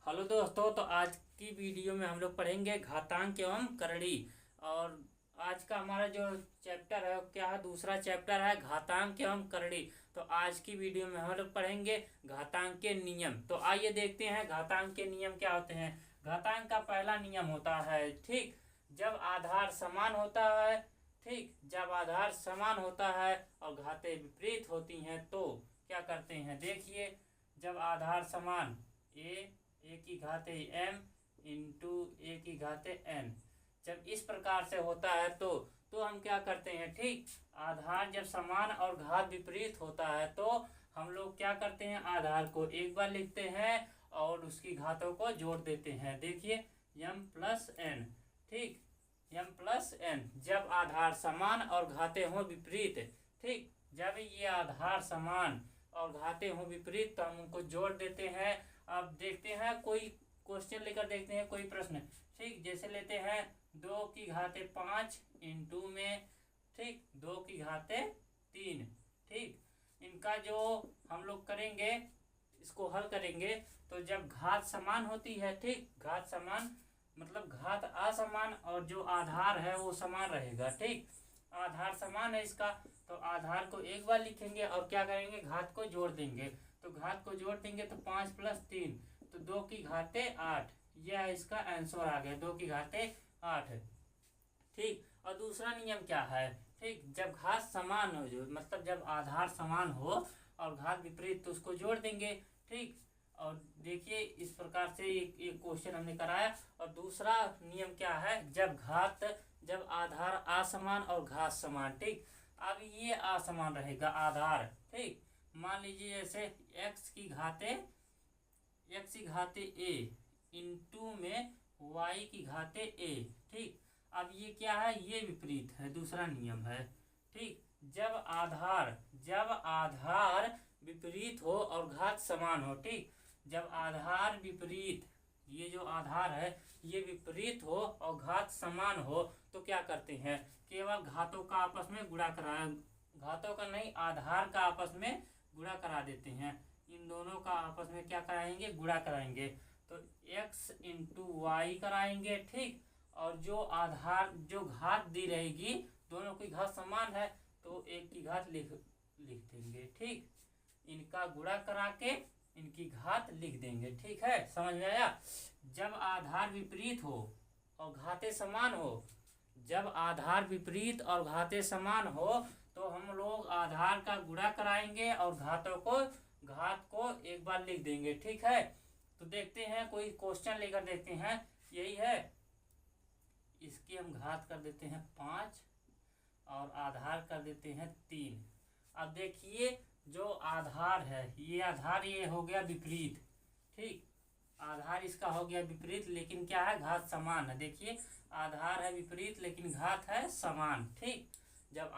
Hello दोस्तों, तो आज की वीडियो में हम लोग पढ़ेंगे घातांक एवं करड़ी। और आज का हमारा जो चैप्टर है वो क्या है, दूसरा चैप्टर है घातांक एवं करड़ी। तो आज की वीडियो में हम लोग पढ़ेंगे घातांक के नियम। तो आइए देखते हैं घातांक के नियम क्या होते हैं। घातांक का पहला नियम होता है, ठीक, जब आधार समान होता है, ठीक, जब आधार समान होता है और घातें विपरीत होती हैं तो क्या करते हैं। देखिए, जब आधार समान ए की घाते m इंटू ए की घाते n, जब इस प्रकार से होता है तो हम क्या करते हैं, ठीक, आधार जब समान और घात विपरीत होता है तो हम लोग क्या करते हैं, आधार को एक बार लिखते हैं और उसकी घातों को जोड़ देते हैं। देखिए m प्लस n, ठीक, m प्लस n, जब आधार समान और घातें हों विपरीत, ठीक, जब ये आधार समान और घातें हों विपरीत तो हम उनको जोड़ देते हैं। अब देखते हैं कोई क्वेश्चन लेकर देखते हैं, कोई प्रश्न, ठीक, जैसे लेते हैं 2 की घाते 5 इंटू में, ठीक, 2 की घाते 3, ठीक, इनका जो हम लोग करेंगे, इसको हल करेंगे तो जब घात समान होती है, ठीक, घात समान मतलब घात असमान और जो आधार है वो समान रहेगा, ठीक, आधार समान है इसका तो आधार को एक बार लिखेंगे और क्या करेंगे, घात को जोड़ देंगे। तो घात को जोड़ देंगे तो 5 प्लस 3 तो 2 की घाते 8, यह इसका आंसर आ गया, 2 की घाते 8, ठीक। और दूसरा नियम क्या है, ठीक, जब घात समान हो, जो मतलब जब आधार समान हो और घात विपरीत तो उसको जोड़ देंगे, ठीक। और देखिए इस प्रकार से एक क्वेश्चन हमने कराया। और दूसरा नियम क्या है, जब आधार असमान और घात समान, ठीक, अब ये असमान रहेगा आधार, ठीक, मान लीजिए जैसे x की घाते a इंटू में y की घाते a, ठीक। अब ये क्या है, ये विपरीत है, दूसरा नियम है, ठीक, जब आधार विपरीत हो और घात समान हो, ठीक, जब आधार विपरीत, ये जो आधार है ये विपरीत हो और घात समान हो तो क्या करते हैं, केवल घातों का आपस में गुणा करा, घातों का नहीं, आधार का आपस में गुणा करा देते हैं। इन दोनों का आपस में क्या कराएंगे, गुणा कराएंगे। तो x इंटू वाई कराएंगे, ठीक, और जो आधार जो घात दी रहेगी, दोनों की घात समान है तो एक की घात लिख देंगे, ठीक, इनका गुणा करा के इनकी घात लिख देंगे, ठीक है, समझ में आया। जब आधार विपरीत हो और घातें समान हो, जब आधार विपरीत और घातें समान हो तो हम लोग आधार का गुणा कराएंगे और घात को एक बार लिख देंगे, ठीक है। तो देखते हैं कोई क्वेश्चन लेकर देखते हैं, यही है, इसकी हम घात कर देते हैं 5 और आधार कर देते हैं 3। अब देखिए जो आधार है, ये आधार ये हो गया विपरीत, ठीक, आधार इसका हो गया विपरीत, लेकिन क्या है, घात समान है। देखिए आधार है विपरीत लेकिन घात है समान, ठीक, जब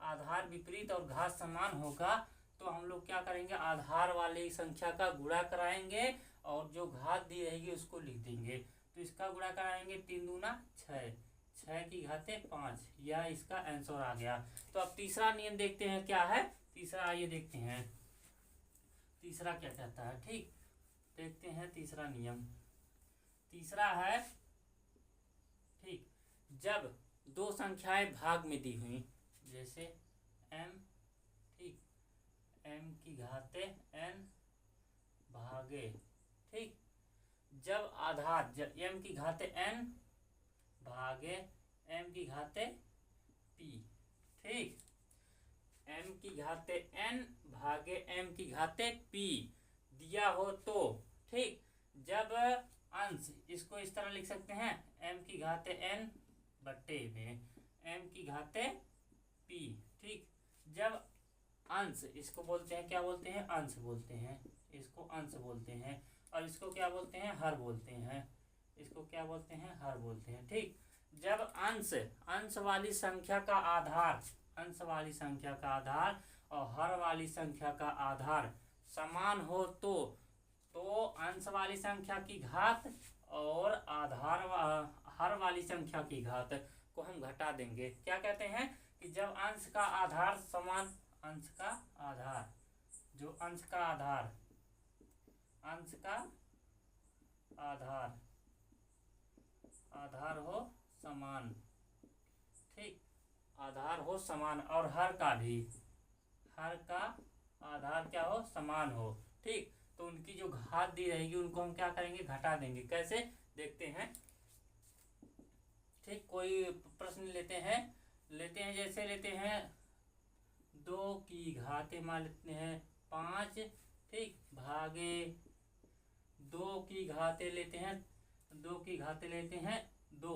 आधार विपरीत और घात समान होगा तो हम लोग क्या करेंगे, आधार वाली संख्या का गुणा कराएंगे और जो घात दी रहेगी उसको लिख देंगे। तो इसका गुणा कराएंगे 3 दूना 6, 6 की घाते 5, यह इसका आंसर आ गया। तो अब तीसरा नियम देखते हैं क्या है, तीसरा आइए देखते हैं तीसरा क्या कहता है, ठीक, देखते हैं तीसरा नियम। तीसरा है, ठीक, जब दो संख्याएं भाग में दी हुई, जैसे m, ठीक, m की घाते n भागे, ठीक, जब आधार m की घाते n भागे m की घाते p, ठीक, m की घाते n भागे m की घाते p दिया हो तो, ठीक, जब अंश, इसको इस तरह लिख सकते हैं m की घाते n बट्टे में m की घाते p, ठीक, जब अंश, इसको बोलते हैं, क्या बोलते हैं, अंश बोलते हैं, इसको अंश बोलते हैं और इसको क्या बोलते हैं, हर बोलते हैं, इसको क्या बोलते हैं, हर बोलते हैं, ठीक, जब अंश वाली संख्या का आधार, अंश वाली संख्या का आधार और हर वाली संख्या का आधार समान हो तो अंश वाली संख्या की घात और हर वाली संख्या की घात को हम घटा देंगे। क्या कहते हैं कि जब अंश का आधार समान, अंश का आधार आधार, आधार हो समान, ठीक, आधार हो समान, और हर का भी, हर का आधार क्या हो समान हो, ठीक। तो उनकी जो घात दी रहेगी उनको हम क्या करेंगे, घटा देंगे। कैसे देखते हैं, ठीक। कोई प्रश्न लेते हैं जैसे लेते हैं 2 की घाते मान लेते हैं 5, ठीक, भागे 2 की घाते लेते हैं 2 की घाते लेते हैं 2,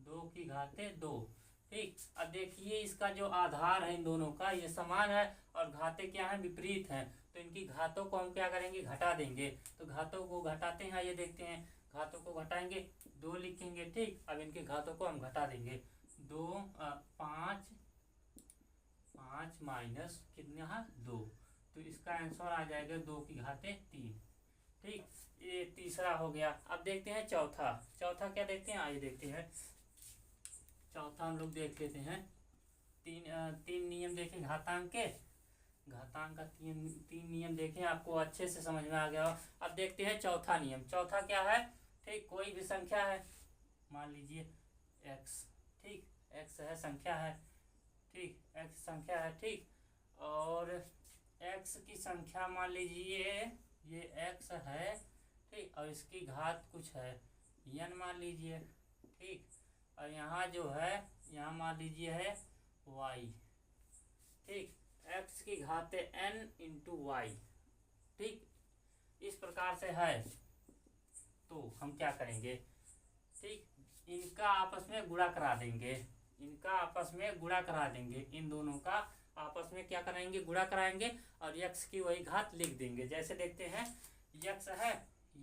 2 की घाते 2, ठीक। अब देखिए इसका जो आधार है इन दोनों का ये समान है और घाते क्या है, विपरीत हैं, तो इनकी घातों को हम क्या करेंगे, घटा देंगे। तो घातों को घटाते हैं, ये देखते हैं, घातों को घटाएंगे 2 लिखेंगे, ठीक। अब इनके घातों को हम घटा देंगे, 2 5 5 माइनस कितना 2, तो इसका आंसर आ जाएगा 2 की घाते 3, ठीक। ये तीसरा हो गया। अब देखते हैं चौथा, चौथा क्या देखते हैं, आइए देखते हैं। चौथा हम लोग देख लेते हैं, तीन नियम देखें घातांक के, घातांक का तीन नियम देखें, आपको अच्छे से समझ में आ गया हो। अब देखते हैं चौथा नियम। चौथा क्या है, ठीक, कोई भी संख्या है, मान लीजिए x, ठीक, x है संख्या है, ठीक, x संख्या है, ठीक, और x की संख्या मान लीजिए ये x है, ठीक, और इसकी घात कुछ है n मान लीजिए, ठीक, और यहाँ जो है यहाँ मान लीजिए है y, ठीक, x की घाते n इंटू y, ठीक, इस प्रकार से है। तो हम क्या करेंगे, ठीक, इनका आपस में गुणा करा देंगे, इनका आपस में गुणा करा देंगे, इन दोनों का आपस में क्या कराएंगे, गुणा कराएंगे, और x की वही घात लिख देंगे। जैसे देखते हैं x है,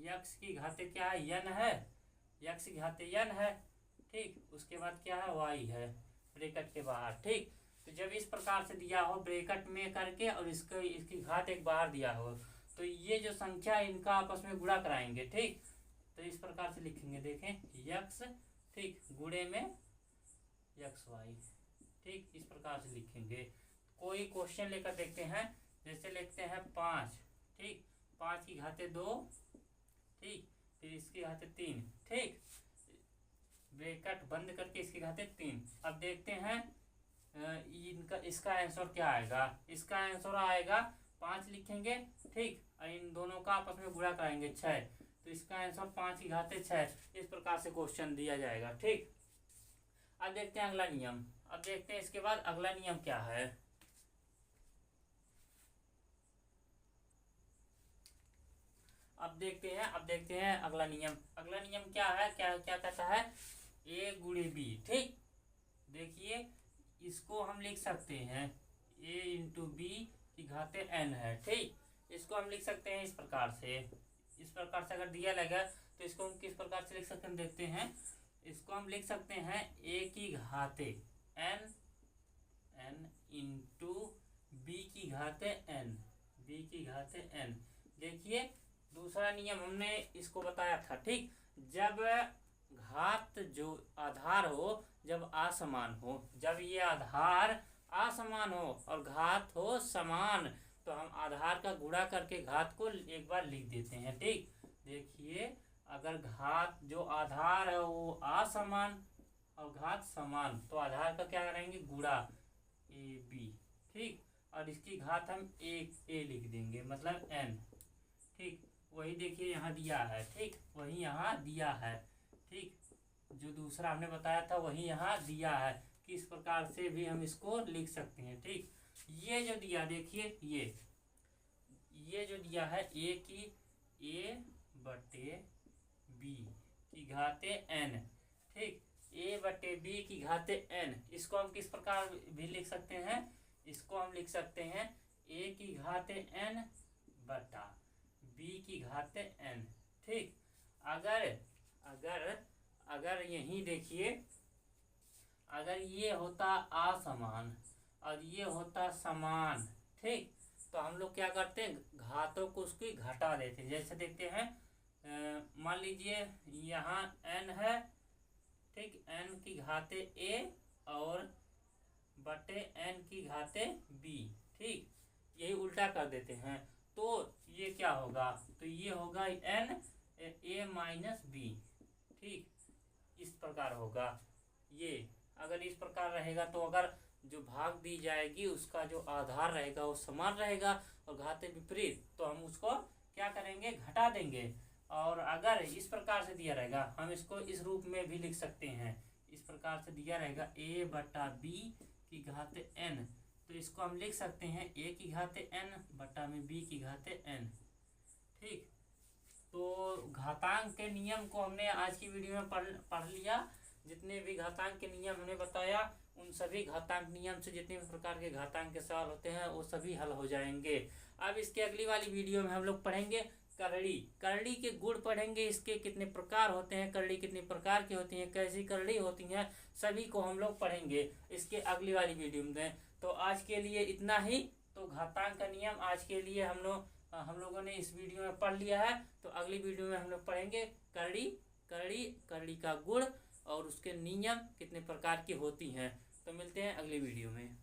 x की घाते क्या है, n है, x की घाते n है, ठीक, उसके बाद क्या है, y है ब्रैकेट के बाहर, ठीक। तो जब इस प्रकार से दिया हो ब्रैकेट में करके और इसकी घात एक बाहर दिया हो, तो ये जो संख्या इनका आपस में गुणा कराएंगे, ठीक। तो इस प्रकार से लिखेंगे, देखें x, ठीक, गुणे में xy, ठीक, इस प्रकार से लिखेंगे। कोई क्वेश्चन लेकर देखते हैं, जैसे लिखते हैं 5, ठीक, 5 की घाते 2, ठीक, फिर इसकी घाते 3, ठीक, ब्रैकेट बंद करके इसकी घाते 3। अब देखते हैं इनका इसका आंसर क्या आएगा, इसका आंसर आएगा 5 लिखेंगे, ठीक, और इन दोनों का आपस में गुणा कराएंगे 6, तो इसका आंसर 5 की घाते 6। इस प्रकार से क्वेश्चन दिया जाएगा, ठीक। अब देखते हैं अगला नियम, अब देखते हैं इसके बाद अगला नियम क्या है। अब देखते हैं अगला नियम। अगला नियम क्या है, क्या क्या कहता है, a गुणे b, ठीक। देखिए इसको हम लिख सकते हैं a इंटू बी की घाते n है, ठीक, इसको हम लिख सकते हैं इस प्रकार से, इस प्रकार से अगर दिया लगा तो इसको हम किस प्रकार से लिख सकते हैं, देखते हैं। इसको हम लिख सकते हैं a की घाते n इंटू बी की घाते n, b की घाते n। देखिए दूसरा नियम हमने इसको बताया था, ठीक, जब घात जो आधार हो जब असमान हो, जब ये आधार असमान हो और घात हो समान, तो हम आधार का गुणा करके घात को एक बार लिख देते हैं, ठीक। देखिए अगर घात जो आधार है वो असमान और घात समान, तो आधार का क्या करेंगे, गुणा ए बी, ठीक, और इसकी घात हम ए लिख देंगे, मतलब n, ठीक। वही देखिए यहाँ दिया है, ठीक, वही यहाँ दिया है, ठीक, जो दूसरा हमने बताया था वही यहाँ दिया है कि इस प्रकार से भी हम इसको लिख सकते हैं, ठीक। ये जो दिया देखिए ये जो दिया है a बटे b की घाते n, ठीक, a बटे b की घाते n, इसको हम किस प्रकार भी लिख सकते हैं, इसको हम लिख सकते हैं a की घाते n बटा b की घाते n, ठीक। अगर यही देखिए अगर ये होता असमान और ये होता समान, ठीक, तो हम लोग क्या करते हैं, घातों को उसकी घटा देते हैं। जैसे देखते हैं मान लीजिए यहाँ n है, ठीक, n की घाते a और बटे n की घाते b, ठीक, यही उल्टा कर देते हैं, तो ये क्या होगा, तो ये होगा n ए माइनस बी। ठीक, इस प्रकार होगा ये। अगर इस प्रकार रहेगा तो अगर जो भाग दी जाएगी उसका जो आधार रहेगा वो समान रहेगा और घात विपरीत तो हम उसको क्या करेंगे, घटा देंगे। और अगर इस प्रकार से दिया रहेगा हम इसको इस रूप में भी लिख सकते हैं। इस प्रकार से दिया रहेगा a बटा बी की घात n, तो इसको हम लिख सकते हैं a की घात n बटा में b की घात n। ठीक, तो घातांक के नियम को हमने आज की वीडियो में पढ़ लिया। जितने भी घातांक के नियम हमने बताया उन सभी घातांक नियम से जितने भी प्रकार के घातांक के सवाल होते हैं वो सभी हल हो जाएंगे। अब इसके अगली वाली वीडियो में हम लोग पढ़ेंगे करड़ी। करड़ी के गुण पढ़ेंगे, इसके कितने प्रकार होते हैं, करड़ी कितने प्रकार की होती हैं, कैसी करड़ी होती हैं, सभी को हम लोग पढ़ेंगे इसके अगली वाली वीडियो में। तो आज के लिए इतना ही। तो घातांक का नियम आज के लिए हम लोगों ने इस वीडियो में पढ़ लिया है। तो अगली वीडियो में हम लोग पढ़ेंगे करड़ी, करड़ी, करड़ी का गुण और उसके नियम कितने प्रकार की होती हैं। तो मिलते हैं अगली वीडियो में।